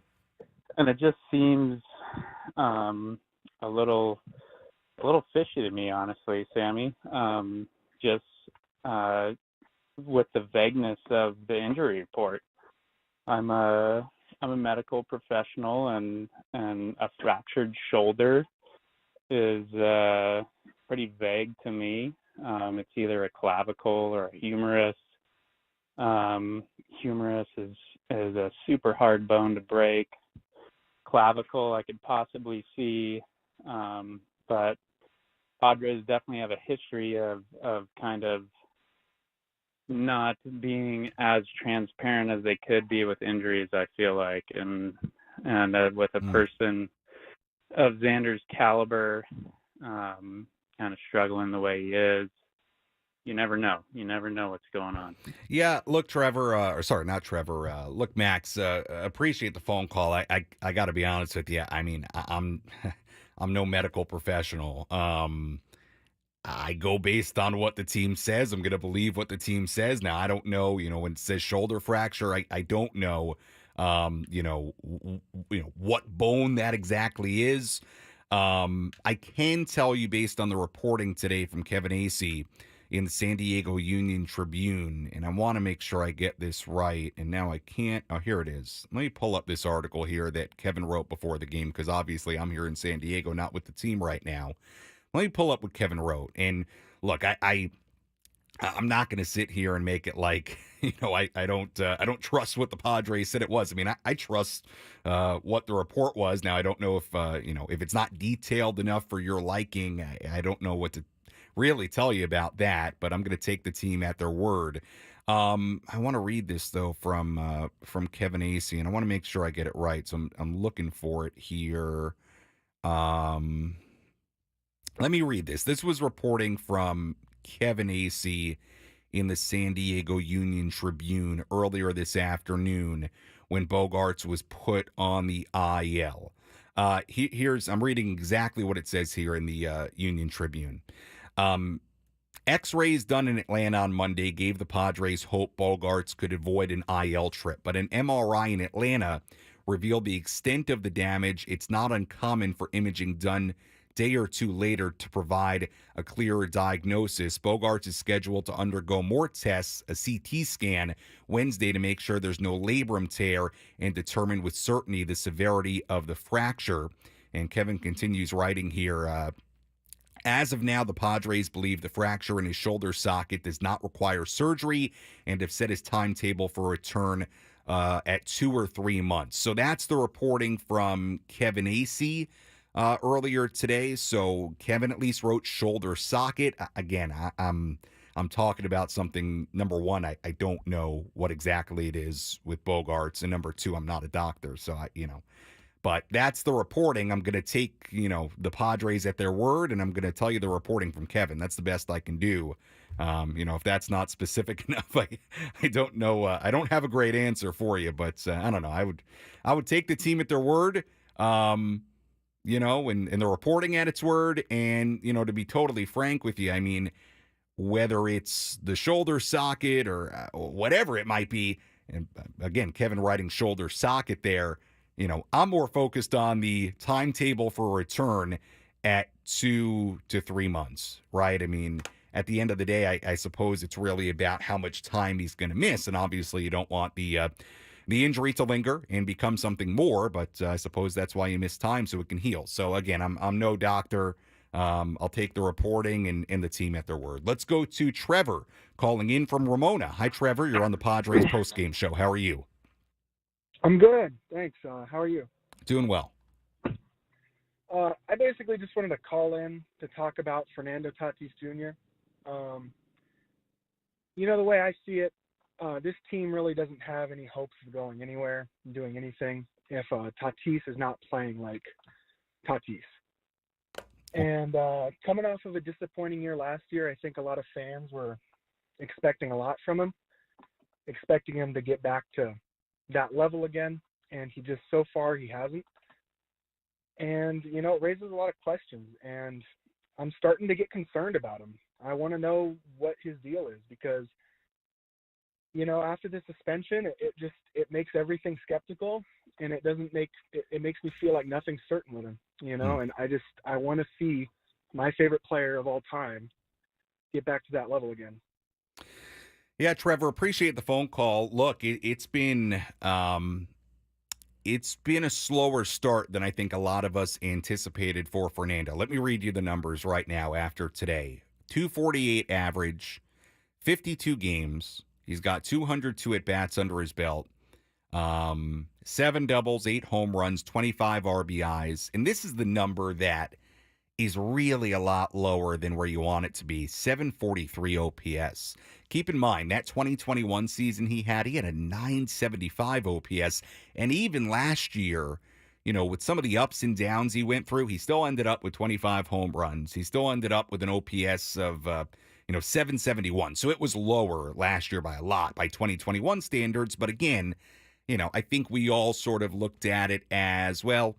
And it just seems a little fishy to me, honestly, Sammy. Just with the vagueness of the injury report. I'm a medical professional, and a fractured shoulder is pretty vague to me. It's either a clavicle or a humerus. Humerus is a super hard bone to break. Clavicle I could possibly see, but Padres definitely have a history of kind of not being as transparent as they could be with injuries, I feel like, and with a person of Xander's caliber, kind of struggling the way he is, you never know. You never know what's going on. Yeah, look, Trevor, not Trevor. Look, Max, appreciate the phone call. I got to be honest with you. I mean, I'm no medical professional. I go based on what the team says. I'm going to believe what the team says. Now, I don't know, when it says shoulder fracture, I don't know, what bone that exactly is. I can tell you based on the reporting today from Kevin Acee in the San Diego Union Tribune, and I want to make sure I get this right, and now I can't. Oh, here it is. Let me pull up this article here that Kevin wrote before the game, because obviously I'm here in San Diego, not with the team right now. Let me pull up what Kevin wrote. And look, I'm not going to sit here and make it like, I don't trust what the Padres said it was. I mean, I trust what the report was. Now, I don't know if if it's not detailed enough for your liking. I don't know what to really tell you about that, but I'm going to take the team at their word. I want to read this though from Kevin Acee, and I want to make sure I get it right. So I'm looking for it here. Let me read this. This was reporting from Kevin Acee in the San Diego Union Tribune earlier this afternoon when Bogaerts was put on the IL. I'm reading exactly what it says here in the Union Tribune. X-rays done in Atlanta on Monday gave the Padres hope Bogaerts could avoid an IL trip, but an MRI in Atlanta revealed the extent of the damage. It's not uncommon for imaging done day or two later to provide a clearer diagnosis. Bogaerts is scheduled to undergo more tests, a CT scan, Wednesday to make sure there's no labrum tear and determine with certainty the severity of the fracture. And Kevin continues writing here, as of now, the Padres believe the fracture in his shoulder socket does not require surgery and have set his timetable for return at 2 or 3 months. So that's the reporting from Kevin Acee earlier today. So Kevin at least wrote shoulder socket. Again, I'm talking about something. Number one, I don't know what exactly it is with Bogaerts, and number two, I'm not a doctor, so But that's the reporting. I'm going to take, the Padres at their word, and I'm going to tell you the reporting from Kevin. That's the best I can do. If that's not specific enough, I don't know. I don't have a great answer for you, but I don't know. I would take the team at their word, and the reporting at its word. And, to be totally frank with you, I mean, whether it's the shoulder socket or whatever it might be, and again, Kevin writing shoulder socket there, I'm more focused on the timetable for return at 2 to 3 months, right? I mean, at the end of the day, I suppose it's really about how much time he's going to miss. And obviously you don't want the injury to linger and become something more, but I suppose that's why you miss time so it can heal. So again, I'm no doctor. I'll take the reporting and the team at their word. Let's go to Trevor calling in from Ramona. Hi, Trevor. You're on the Padres postgame show. How are you? I'm good, thanks. How are you? Doing well. I basically just wanted to call in to talk about Fernando Tatis Jr. The way I see it, this team really doesn't have any hopes of going anywhere, doing anything, if Tatis is not playing like Tatis. And coming off of a disappointing year last year, I think a lot of fans were expecting a lot from him, expecting him to get back to that level again, and so far he hasn't. And it raises a lot of questions, and I'm starting to get concerned about him. I want to know what his deal is, because after the suspension, it makes everything skeptical, and it makes me feel like nothing's certain with him, and I want to see my favorite player of all time get back to that level again. Yeah, Trevor, appreciate the phone call. Look, it's been a slower start than I think a lot of us anticipated for Fernando. Let me read you the numbers right now after today. 248 average, 52 games. He's got 202 at-bats under his belt, 7 doubles, 8 home runs, 25 RBIs. And this is the number that is really a lot lower than where you want it to be, 743 OPS. Keep in mind, that 2021 season he had a 975 OPS. And even last year, with some of the ups and downs he went through, he still ended up with 25 home runs. He still ended up with an OPS of, 771. So it was lower last year by a lot by 2021 standards. But again, I think we all sort of looked at it as, well,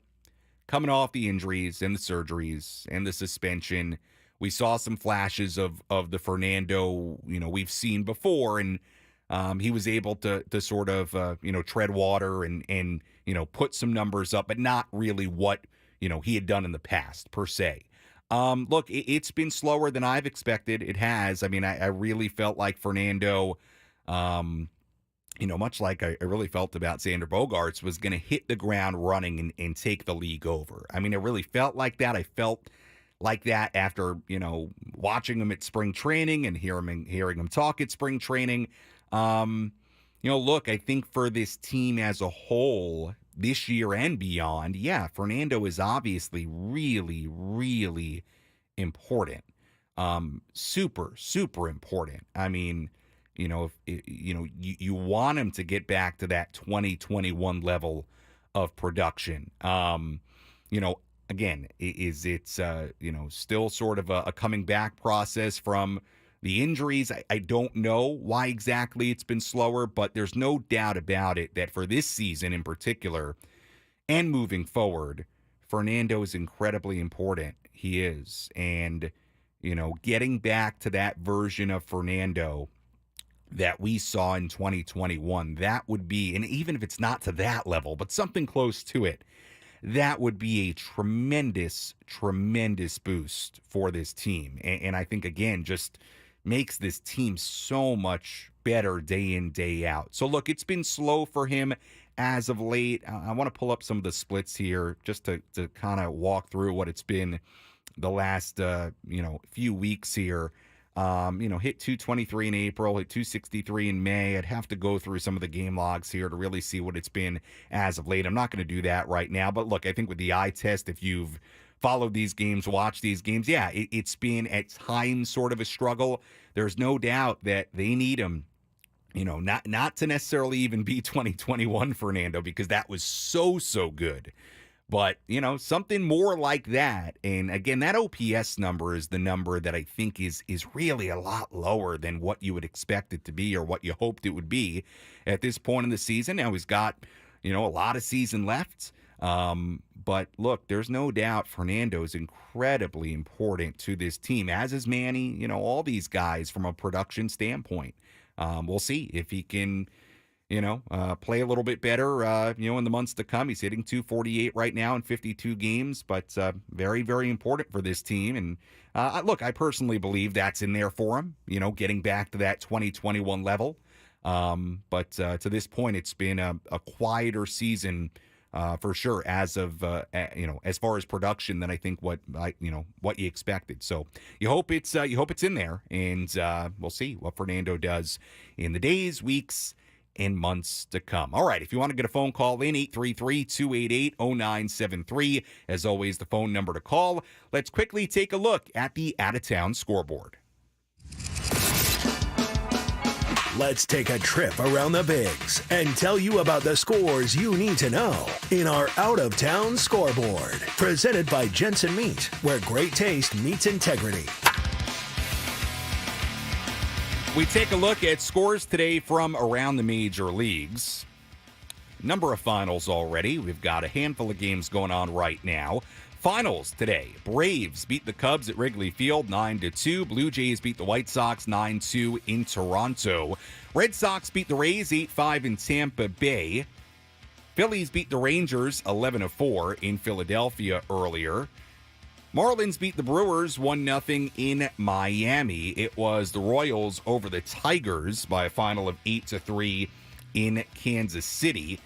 coming off the injuries and the surgeries and the suspension, we saw some flashes of the Fernando, we've seen before, and he was able to sort of, tread water and put some numbers up, but not really what, he had done in the past, per se. Look, it's been slower than I've expected. It has. I mean, I really felt like Fernando, much like I really felt about Xander Bogaerts, was going to hit the ground running and take the league over. I mean, it really felt like that. I felt like that after, watching him at spring training and hearing him talk at spring training. Look, I think for this team as a whole, this year and beyond, yeah, Fernando is obviously really, really important. Super, super important. I mean, if you want him to get back to that 2021 level of production. Again, is it still sort of a coming back process from the injuries? I don't know why exactly it's been slower, but there's no doubt about it that for this season in particular and moving forward, Fernando is incredibly important. He is. And getting back to that version of Fernando that we saw in 2021, that would be, and even if it's not to that level, but something close to it, that would be a tremendous, tremendous boost for this team. And I think, again, just makes this team so much better day in, day out. So, look, it's been slow for him as of late. I want to pull up some of the splits here just to kind of walk through what it's been the last, few weeks here. Hit 223 in April, hit 263 in May. I'd have to go through some of the game logs here to really see what it's been as of late. I'm not going to do that right now. But look, I think with the eye test, if you've followed these games, watched these games, yeah, it's been at times sort of a struggle. There's no doubt that they need him, not to necessarily even be 2021 Fernando, because that was so good. But, something more like that. And again, that OPS number is the number that I think is really a lot lower than what you would expect it to be or what you hoped it would be at this point in the season. Now he's got, a lot of season left. But look, there's no doubt Fernando is incredibly important to this team, as is Manny, all these guys from a production standpoint. We'll see if he can play a little bit better, in the months to come. He's hitting 248 right now in 52 games, but very, very important for this team. And look, I personally believe that's in there for him, getting back to that 2021 level. But to this point, it's been a quieter season for sure, as of as far as production than I think what you expected. So you hope it's in there, and we'll see what Fernando does in the days, weeks, and months to come. All right, if you want to get a phone call in, 833-288-0973. As always, the phone number to call. Let's quickly take a look at the out-of-town scoreboard. Let's take a trip around the Bigs and tell you about the scores you need to know in our out-of-town scoreboard. Presented by Jensen Meat, where great taste meets integrity. We take a look at scores today from around the major leagues. Number of finals already. We've got a handful of games going on right now. Finals today. Braves beat the Cubs at Wrigley Field 9-2. Blue Jays beat the White Sox 9-2 in Toronto. Red Sox beat the Rays 8-5 in Tampa Bay. Phillies beat the Rangers 11-4 in Philadelphia earlier. Marlins beat the Brewers 1-0 in Miami. It was the Royals over the Tigers by a final of 8-3 in Kansas City.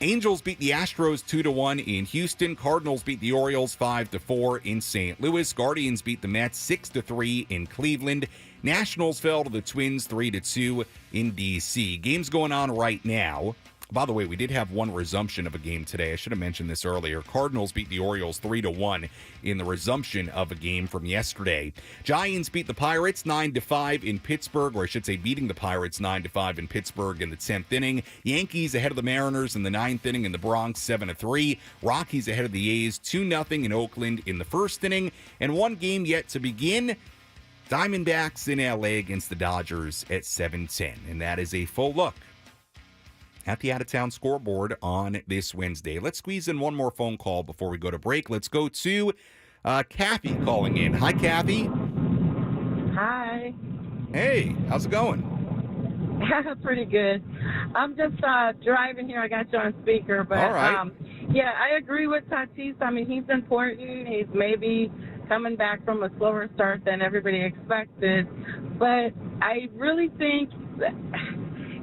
Angels beat the Astros 2-1 in Houston. Cardinals beat the Orioles 5-4 in St. Louis. Guardians beat the Mets 6-3 in Cleveland. Nationals fell to the Twins 3-2 in D.C. Games going on right now. By the way, we did have one resumption of a game today. I should have mentioned this earlier. Cardinals beat the Orioles 3-1 in the resumption of a game from yesterday. Giants beat the Pirates 9-5 in Pittsburgh, or I should say beating the Pirates 9-5 in Pittsburgh in the 10th inning. Yankees ahead of the Mariners in the 9th inning in the Bronx 7-3. Rockies ahead of the A's 2-0 in Oakland in the 1st inning. And one game yet to begin. Diamondbacks in LA against the Dodgers at 7-10. And that is a full look at the out-of-town scoreboard on this Wednesday. Let's squeeze in one more phone call before we go to break. Let's go to Kathy calling in. Hi, Kathy. Hi. Hey, how's it going? Pretty good. I'm just driving here. I got you on speaker. But, all right. I agree with Tatis. I mean, he's important. He's maybe coming back from a slower start than everybody expected. But I really think that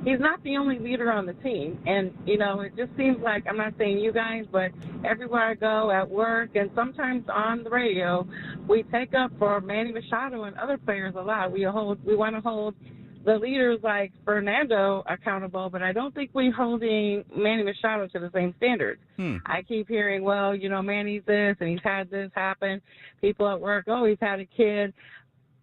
he's not the only leader on the team. And, it just seems like, I'm not saying you guys, but everywhere I go at work and sometimes on the radio, we take up for Manny Machado and other players a lot. We want to hold the leaders like Fernando accountable, but I don't think we're holding Manny Machado to the same standards. I keep hearing, well, Manny's this and he's had this happen. People at work, he's had a kid.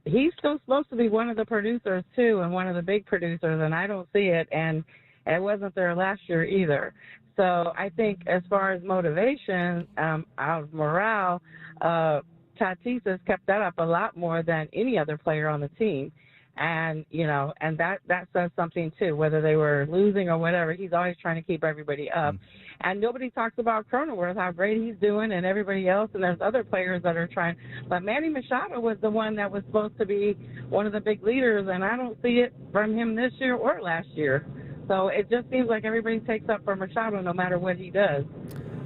He's still supposed to be one of the producers, too, and one of the big producers, and I don't see it, and it wasn't there last year either. So I think as far as motivation, out of morale, Tatis has kept that up a lot more than any other player on the team. And, and that says something too, whether they were losing or whatever. He's always trying to keep everybody up. And nobody talks about Cronenworth, how great he's doing, and everybody else. And there's other players that are trying. But Manny Machado was the one that was supposed to be one of the big leaders, and I don't see it from him this year or last year. So it just seems like everybody takes up for Machado no matter what he does.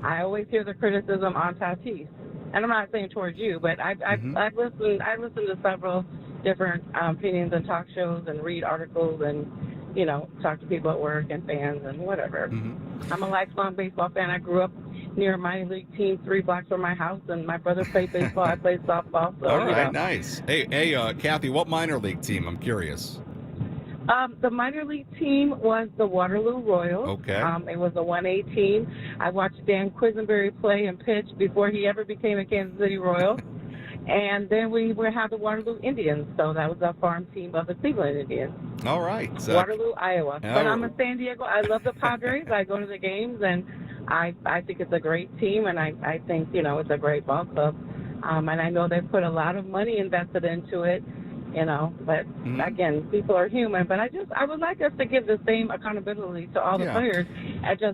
I always hear the criticism on Tatis. And I'm not saying towards you, but I've listened to several different opinions and talk shows and read articles and, talk to people at work and fans and whatever. I'm a lifelong baseball fan. I grew up near a minor league team 3 blocks from my house, and my brother played baseball. I played softball. So, all right, nice. Hey, Kathy, what minor league team? I'm curious. The minor league team was the Waterloo Royals. Okay. It was a 1A team. I watched Dan Quisenberry play and pitch before he ever became a Kansas City Royal. And then we had the Waterloo Indians, so that was a farm team of the Cleveland Indians. All right. So, Waterloo, Iowa. But I'm a San Diego. I love the Padres. I go to the games, and I think it's a great team, and I think, it's a great ball club. And I know they put a lot of money invested into it. But again, people are human. But I would like us to give the same accountability to all the players.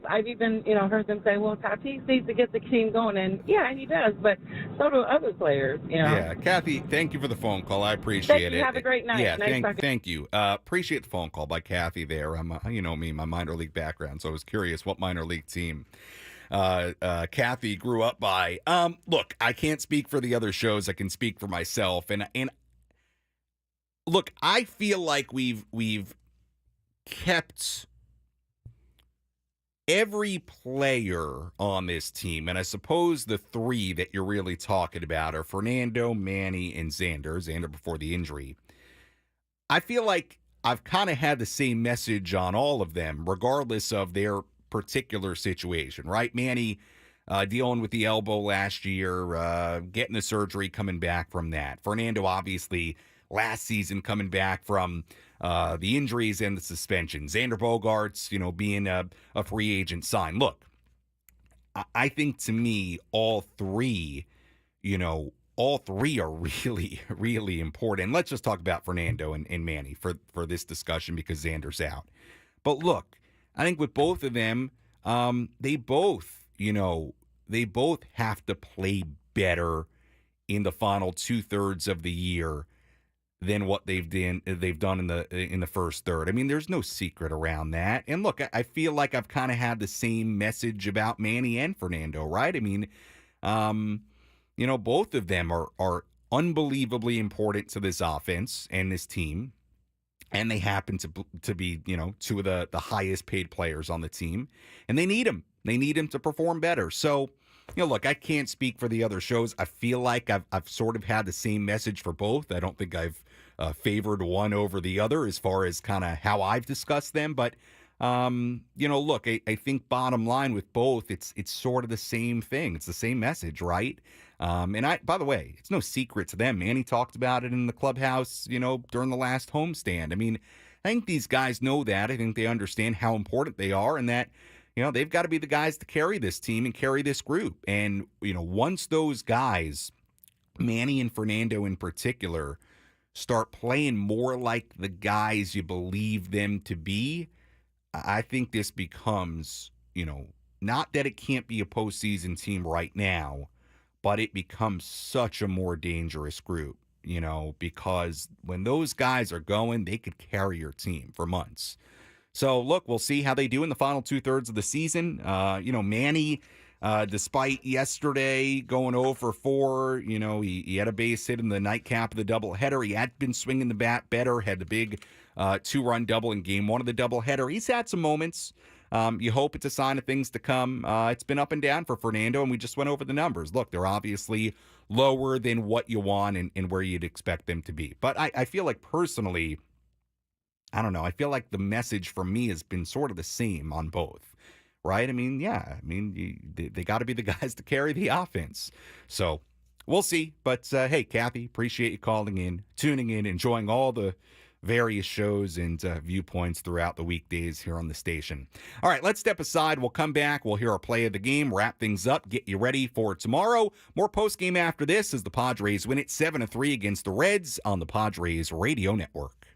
I've even, heard them say, well, Tatis needs to get the team going. And yeah, he does, but so do other players, Yeah, Kathy, thank you for the phone call. I appreciate it. Have a great night. Yeah, thank you. Appreciate the phone call by Kathy there. I'm, me, my minor league background, so I was curious what minor league team Kathy grew up by. Look, I can't speak for the other shows. I can speak for myself. And look, I feel like we've kept every player on this team, and I suppose the 3 that you're really talking about are Fernando, Manny, and Xander. Xander before the injury. I feel like I've kind of had the same message on all of them, regardless of their particular situation, right? Manny dealing with the elbow last year, getting the surgery, coming back from that. Fernando, obviously, last season coming back from the injuries and the suspension. Xander Bogaerts, being a free agent sign. Look, I think to me, all three are really, really important. Let's just talk about Fernando and Manny for this discussion because Xander's out. But look, I think with both of them, they both have to play better in the final 2/3 of the year than what they've done in the first third. I mean, there's no secret around that. And look, I feel like I've kind of had the same message about Manny and Fernando, right? I mean, both of them are unbelievably important to this offense and this team. And they happen to be, 2 of the highest paid players on the team. And they need them. They need them to perform better. So, look, I can't speak for the other shows. I feel like I've sort of had the same message for both. I don't think I've favored one over the other as far as kind of how I've discussed them. But, look, I think bottom line with both, it's sort of the same thing. It's the same message, right? And by the way, it's no secret to them. Manny talked about it in the clubhouse, during the last homestand. I mean, I think these guys know that. I think they understand how important they are and that, they've got to be the guys to carry this team and carry this group. And, once those guys, Manny and Fernando in particular, start playing more like the guys you believe them to be, I think this becomes, not that it can't be a postseason team right now, but it becomes such a more dangerous group, because when those guys are going, they could carry your team for months. So, look, we'll see how they do in the final 2/3 of the season. Manny, despite yesterday going 0-for-4, he had a base hit in the nightcap of the doubleheader. He had been swinging the bat better, had the big 2-run double in game 1 of the doubleheader. He's had some moments. You hope it's a sign of things to come. It's been up and down for Fernando, and we just went over the numbers. Look, they're obviously lower than what you want and where you'd expect them to be. But I feel like personally, I don't know. I feel like the message from me has been sort of the same on both, right? I mean, they got to be the guys to carry the offense. So we'll see. But, hey, Kathy, appreciate you calling in, tuning in, enjoying all the various shows and viewpoints throughout the weekdays here on the station. All right, let's step aside. We'll come back. We'll hear our play of the game, wrap things up, get you ready for tomorrow. More postgame after this as the Padres win it 7-3 against the Reds on the Padres Radio Network.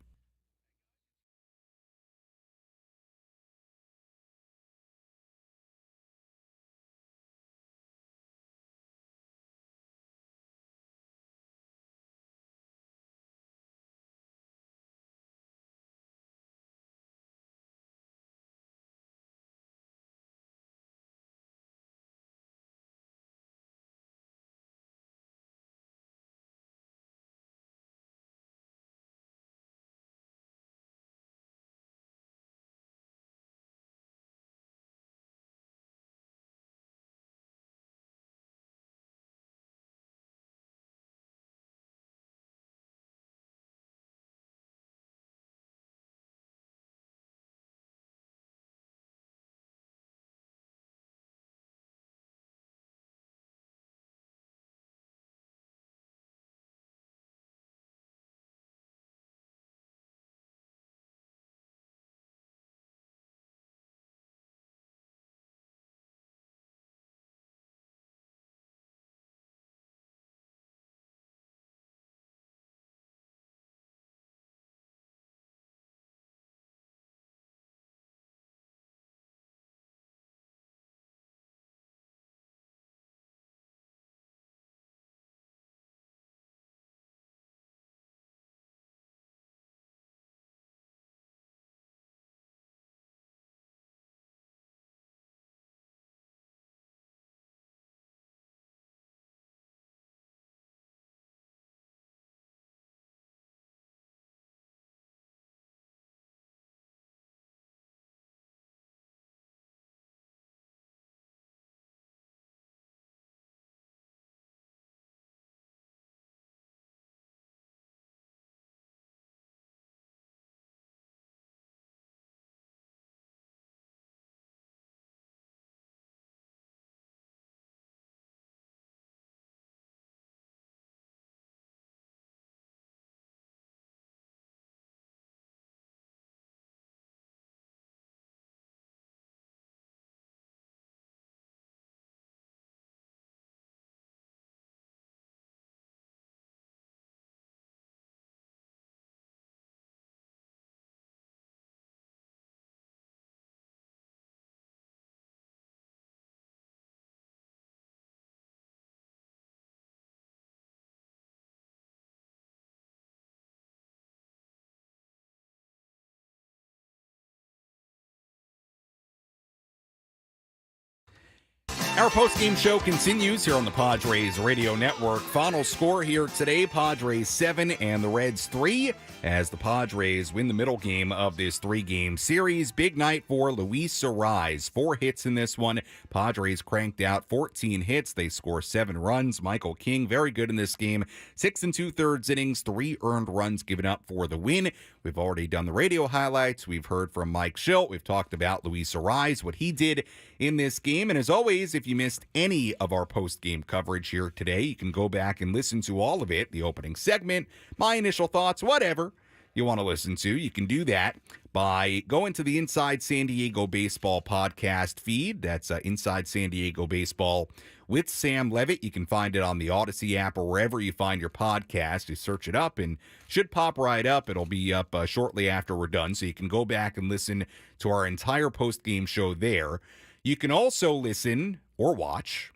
Our postgame show continues here on the Padres Radio Network. Final score here today, Padres 7 and the Reds 3, as the Padres win the middle game of this three-game series. Big night for Luis Arise. 4 hits in this one. Padres cranked out 14 hits. They score 7 runs. Michael King, very good in this game. 6 2/3 innings, 3 earned runs given up for the win. We've already done the radio highlights. We've heard from Mike Shildt. We've talked about Luis Arise, what he did in this game. And as always, if you missed any of our post-game coverage here today, you can go back and listen to all of it, the opening segment, my initial thoughts, whatever you want to listen to. You can do that by going to the Inside San Diego Baseball podcast feed. That's Inside San Diego Baseball with Sam Levitt. You can find it on the Odyssey app or wherever you find your podcast. You search it up and should pop right up. It'll be up shortly after we're done, so you can go back and listen to our entire post-game show there. You can also listen or watch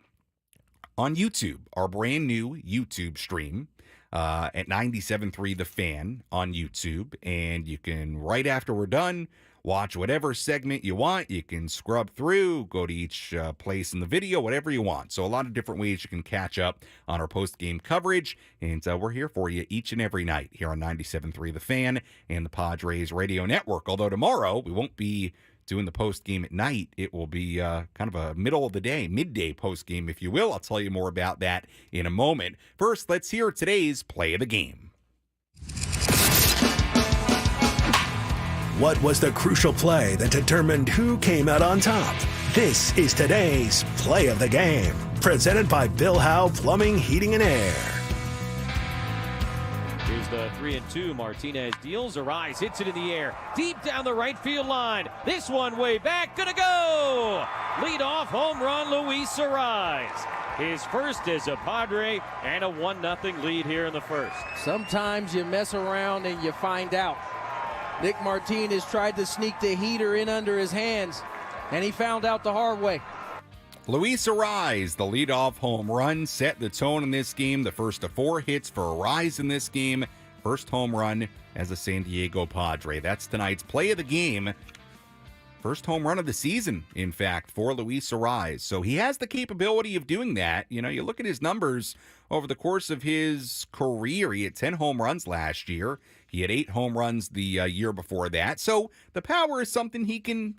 on YouTube, our brand new YouTube stream at 97.3 The Fan on YouTube. And you can, right after we're done, watch whatever segment you want. You can scrub through, go to each place in the video, whatever you want. So a lot of different ways you can catch up on our post-game coverage. And we're here for you each and every night here on 97.3 The Fan and the Padres Radio Network. Although tomorrow we won't be doing the post-game at night. It will be kind of a middle of the day, midday post-game, if you will. I'll tell you more about that in a moment. First, let's hear today's play of the game. What was the crucial play that determined who came out on top? This is today's play of the game, presented by Bill Howe Plumbing, Heating, and Air. Here's the 3-2. Martinez deals. Arise hits it in the air, deep down the right field line. This one way back, gonna go! Leadoff home run, Luis Arise. His first as a Padre, and a 1-0 lead here in the first. Sometimes you mess around and you find out. Nick Martinez tried to sneak the heater in under his hands, and he found out the hard way. Luis Arise, the leadoff home run, set the tone in this game. The first of 4 hits for Arise in this game. First home run as a San Diego Padre. That's tonight's play of the game. First home run of the season, in fact, for Luis Arise. So he has the capability of doing that. You know, you look at his numbers over the course of his career. He had 10 home runs last year. He had 8 home runs the year before that. So the power is something he can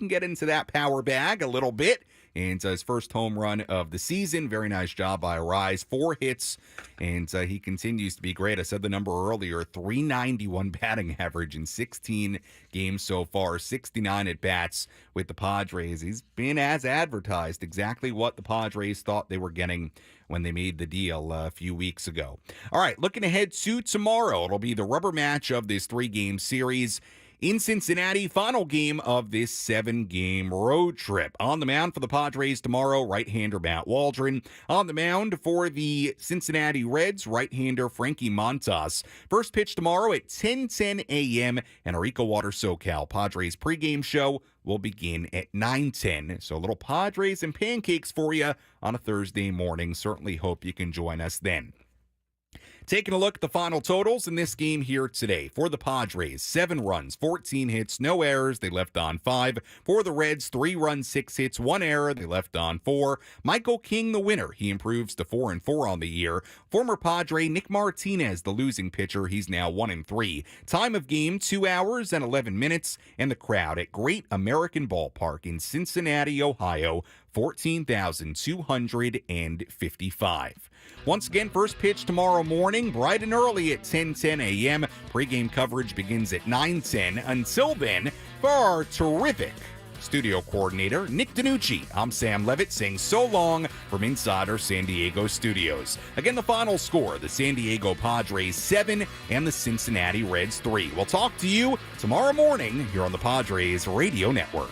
get into that power bag a little bit. And his first home run of the season. Very nice job by Arise. 4 hits, and he continues to be great. I said the number earlier, 391 batting average in 16 games so far, 69 at-bats with the Padres. He's been as advertised, exactly what the Padres thought they were getting when they made the deal a few weeks ago. All right, looking ahead to tomorrow. It'll be the rubber match of this 3-game series in Cincinnati, final game of this 7-game road trip. On the mound for the Padres tomorrow, right-hander Matt Waldron. On the mound for the Cincinnati Reds, right-hander Frankie Montas. First pitch tomorrow at 10:10 a.m. Enrico Water SoCal. Padres pregame show will begin at 9:10. So a little Padres and pancakes for you on a Thursday morning. Certainly hope you can join us then. Taking a look at the final totals in this game here today. For the Padres, 7 runs, 14 hits, no errors. They left on 5. For the Reds, 3 runs, 6 hits, 1 error. They left on 4. Michael King, the winner. He improves to 4-4 on the year. Former Padre Nick Martinez, the losing pitcher. He's now 1-3. Time of game, 2 hours and 11 minutes. And the crowd at Great American Ballpark in Cincinnati, Ohio, 14,255. Once again, first pitch tomorrow morning, bright and early at 10:10 a.m. Pre-game coverage begins at 9:10. Until then, for our terrific studio coordinator, Nick DiNucci, I'm Sam Levitt saying so long from inside our San Diego studios. Again, the final score, the San Diego Padres 7 and the Cincinnati Reds 3. We'll talk to you tomorrow morning here on the Padres Radio Network.